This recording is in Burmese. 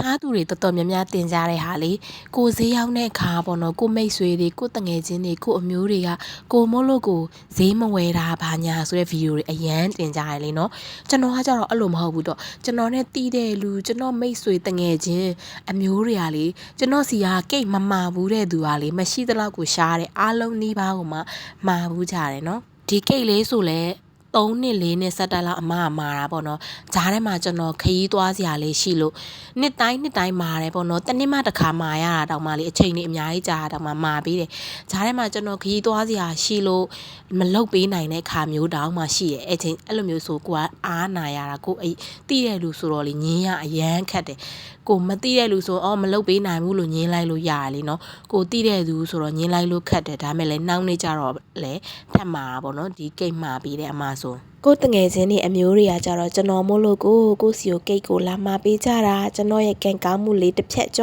သားသူတွေတော်တော်များများတင်ကြတဲ့ဟာလေကိုဈေးရောက်တဲ့ခါပေါ့နော်ကိုမိတ်ဆွေတွေကိုတငယ်ချင်းတွေကိုအမျိုးတွေကကိုမို့လို့ကိုဈေးမဝယ်တာဘာညာဆိုတဲ့ဗီဒီယိုတွေအရန်တင်ကြရလေနော်ကျွန်တော်ကကြတော့အဲ့လိုမဟုတ်ဘူးတော့ကျွန်တော်နဲ့တီးတဲ့လူကျွန်တော်မိတ်ဆွေတငယ်ချင်းအမျိုးတွေကလေကျွန်တော်စီကကိတ်မမာဘူးတဲ့သူကလေမရှိသလောက်ကိုရှားတယ်အားလုံးနှီးပါးကိုမှမာဘူးကြတယ်နော်ဒီကိတ်လေးဆိုလဲ3နှစ်4နှစ်ဆက်တက်လောက်အမကမာတာပေါ့နော်ဂျားထဲမှာကျွန်တော်ခရီးသွားစရာလေးရှိလို့နှစ်တိုင်းမာတယ်ပေါ့နော်တစ်နှစ်မှတစ်ခါမာရတာတောင်မှလေအချိန်လေးအများကြီးကြာတာတောင်မှမာပေးတယ်ဂျားထဲမှာကျွန်တော်ခရီးသွားစရာရှိလို့မလုတ်ပေးနိုင်တဲ့ခါမျိုးတောင်မှရှိတယ်အဲ့ချိန်အဲ့လိုမျိုးဆိုကိုကအားနာရတာကိုတိတဲ့လူဆိုတော့လေညင်းရအရန်ခက်တယ်ကိုမတိတဲ့လူဆိုမလုတ်ပေးနိုင်ဘူးလို့ညင်းလိုက်လို့ရတယ်လीနော်ကိုတိတဲ့သူဆိုတော့ညင်းလိုက်လို့ခက်တယ်ဒါမဲ့လည်းနှောင်းနေကြတော့လေထပ်မာပေါ့နော်ဒီကိတ်မာပေးတဲ့အမဆိုကိုတငယ်ချင်းတွေအမျိုးတွေကကြတော့ကျွန်တော်မို့လို့ကိုစီကိုကိတ်ကိုလာမာပေးကြတာကျွန်တော်ရဲ့ကံကောင်းမှုလေးတစ်ဖြတ်ကြော